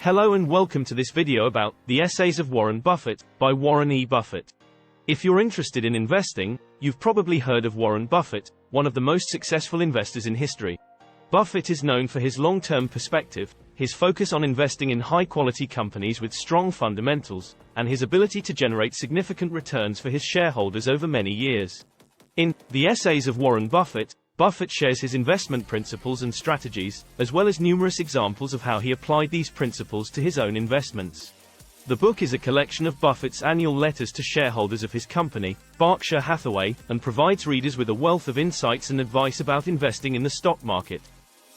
Hello and welcome to this video about The Essays of Warren Buffett by Warren E. Buffett. If you're interested in investing, you've probably heard of Warren Buffett, one of the most successful investors in history. Buffett is known for his long-term perspective, his focus on investing in high-quality companies with strong fundamentals, and his ability to generate significant returns for his shareholders over many years. In The Essays of Warren Buffett, Buffett shares his investment principles and strategies, as well as numerous examples of how he applied these principles to his own investments. The book is a collection of Buffett's annual letters to shareholders of his company, Berkshire Hathaway, and provides readers with a wealth of insights and advice about investing in the stock market.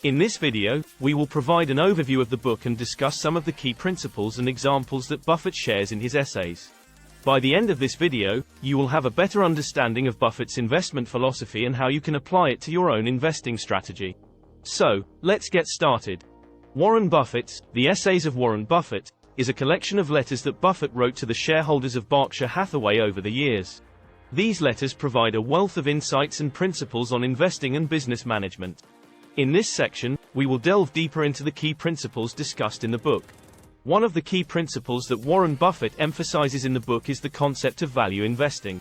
In this video, we will provide an overview of the book and discuss some of the key principles and examples that Buffett shares in his essays. By the end of this video, you will have a better understanding of Buffett's investment philosophy and how you can apply it to your own investing strategy. So, let's get started. Warren Buffett's The Essays of Warren Buffett is a collection of letters that Buffett wrote to the shareholders of Berkshire Hathaway over the years. These letters provide a wealth of insights and principles on investing and business management. In this section, we will delve deeper into the key principles discussed in the book. One of the key principles that Warren Buffett emphasizes in the book is the concept of value investing.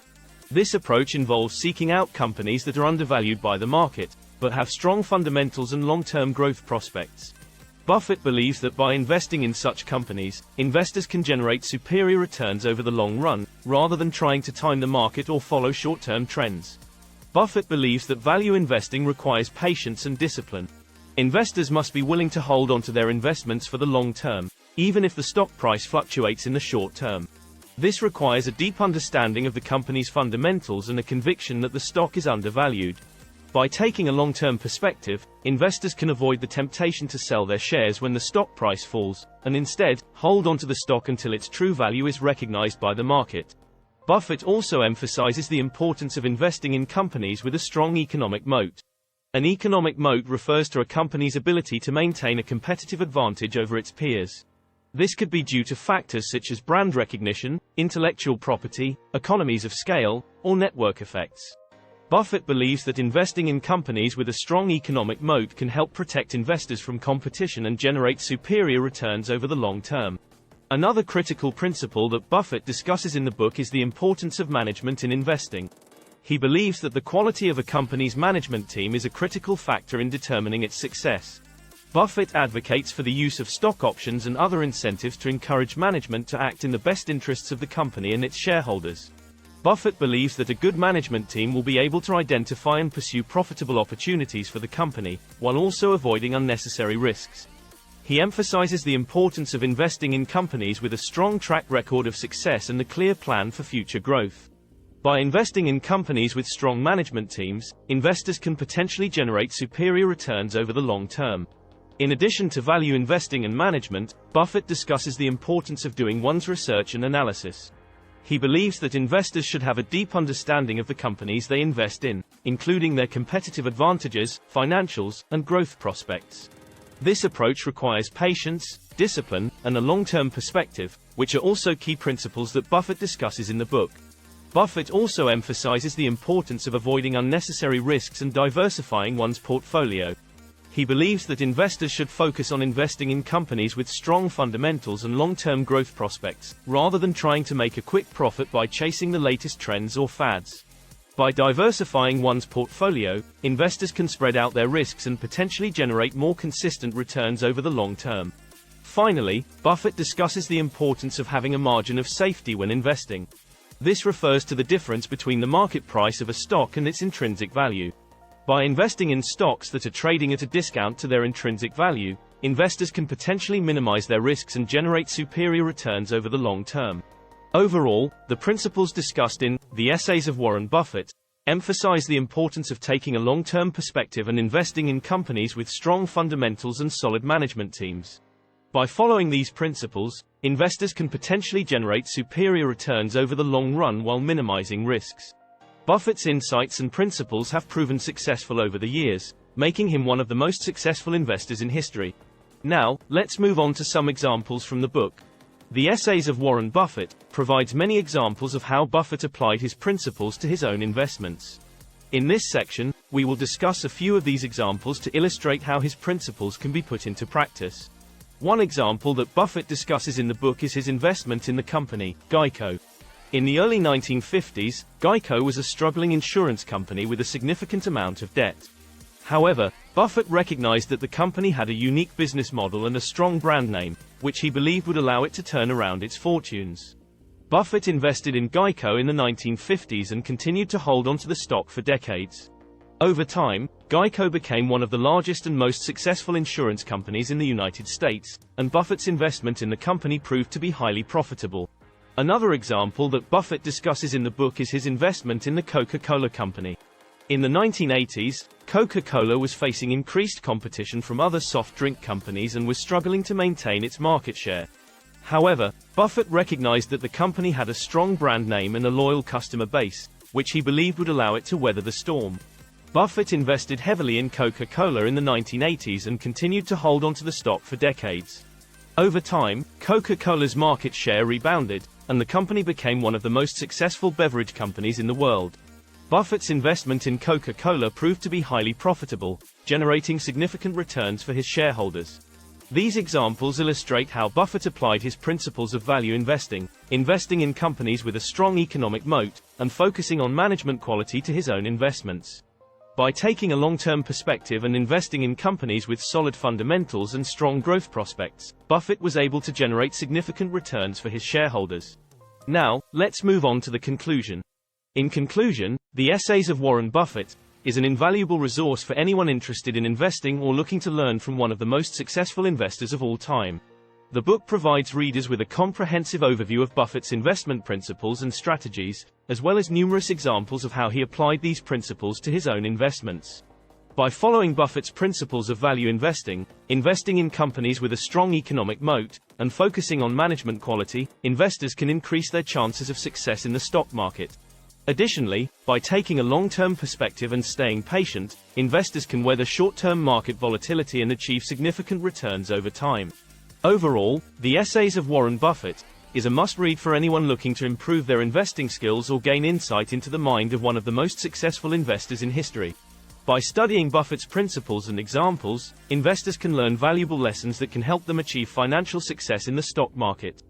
This approach involves seeking out companies that are undervalued by the market, but have strong fundamentals and long-term growth prospects. Buffett believes that by investing in such companies, investors can generate superior returns over the long run, rather than trying to time the market or follow short-term trends. Buffett believes that value investing requires patience and discipline. Investors must be willing to hold on to their investments for the long term, even if the stock price fluctuates in the short term. This requires a deep understanding of the company's fundamentals and a conviction that the stock is undervalued. By taking a long-term perspective, investors can avoid the temptation to sell their shares when the stock price falls, and instead, hold on to the stock until its true value is recognized by the market. Buffett also emphasizes the importance of investing in companies with a strong economic moat. An economic moat refers to a company's ability to maintain a competitive advantage over its peers. This could be due to factors such as brand recognition, intellectual property, economies of scale, or network effects. Buffett believes that investing in companies with a strong economic moat can help protect investors from competition and generate superior returns over the long term. Another critical principle that Buffett discusses in the book is the importance of management in investing. He believes that the quality of a company's management team is a critical factor in determining its success. Buffett advocates for the use of stock options and other incentives to encourage management to act in the best interests of the company and its shareholders. Buffett believes that a good management team will be able to identify and pursue profitable opportunities for the company, while also avoiding unnecessary risks. He emphasizes the importance of investing in companies with a strong track record of success and a clear plan for future growth. By investing in companies with strong management teams, investors can potentially generate superior returns over the long term. In addition to value investing and management, Buffett discusses the importance of doing one's research and analysis. He believes that investors should have a deep understanding of the companies they invest in, including their competitive advantages, financials, and growth prospects. This approach requires patience, discipline, and a long-term perspective, which are also key principles that Buffett discusses in the book. Buffett also emphasizes the importance of avoiding unnecessary risks and diversifying one's portfolio. He believes that investors should focus on investing in companies with strong fundamentals and long-term growth prospects, rather than trying to make a quick profit by chasing the latest trends or fads. By diversifying one's portfolio, investors can spread out their risks and potentially generate more consistent returns over the long term. Finally, Buffett discusses the importance of having a margin of safety when investing. This refers to the difference between the market price of a stock and its intrinsic value. By investing in stocks that are trading at a discount to their intrinsic value, investors can potentially minimize their risks and generate superior returns over the long term. Overall, the principles discussed in The Essays of Warren Buffett emphasize the importance of taking a long-term perspective and investing in companies with strong fundamentals and solid management teams. By following these principles, investors can potentially generate superior returns over the long run while minimizing risks. Buffett's insights and principles have proven successful over the years, making him one of the most successful investors in history. Now, let's move on to some examples from the book. The Essays of Warren Buffett provides many examples of how Buffett applied his principles to his own investments. In this section, we will discuss a few of these examples to illustrate how his principles can be put into practice. One example that Buffett discusses in the book is his investment in the company, Geico. In the early 1950s, Geico was a struggling insurance company with a significant amount of debt. However, Buffett recognized that the company had a unique business model and a strong brand name, which he believed would allow it to turn around its fortunes. Buffett invested in Geico in the 1950s and continued to hold onto the stock for decades. Over time, Geico became one of the largest and most successful insurance companies in the United States, and Buffett's investment in the company proved to be highly profitable. Another example that Buffett discusses in the book is his investment in the Coca-Cola Company. In the 1980s, Coca-Cola was facing increased competition from other soft drink companies and was struggling to maintain its market share. However, Buffett recognized that the company had a strong brand name and a loyal customer base, which he believed would allow it to weather the storm. Buffett invested heavily in Coca-Cola in the 1980s and continued to hold onto the stock for decades. Over time, Coca-Cola's market share rebounded, and the company became one of the most successful beverage companies in the world. Buffett's investment in Coca-Cola proved to be highly profitable, generating significant returns for his shareholders. These examples illustrate how Buffett applied his principles of value investing, investing in companies with a strong economic moat, and focusing on management quality to his own investments. By taking a long-term perspective and investing in companies with solid fundamentals and strong growth prospects, Buffett was able to generate significant returns for his shareholders. Now, let's move on to the conclusion. In conclusion, the Essays of Warren Buffett is an invaluable resource for anyone interested in investing or looking to learn from one of the most successful investors of all time. The book provides readers with a comprehensive overview of Buffett's investment principles and strategies, as well as numerous examples of how he applied these principles to his own investments. By following Buffett's principles of value investing, investing in companies with a strong economic moat, and focusing on management quality, investors can increase their chances of success in the stock market. Additionally, by taking a long-term perspective and staying patient, investors can weather short-term market volatility and achieve significant returns over time. Overall, The Essays of Warren Buffett is a must-read for anyone looking to improve their investing skills or gain insight into the mind of one of the most successful investors in history. By studying Buffett's principles and examples, investors can learn valuable lessons that can help them achieve financial success in the stock market.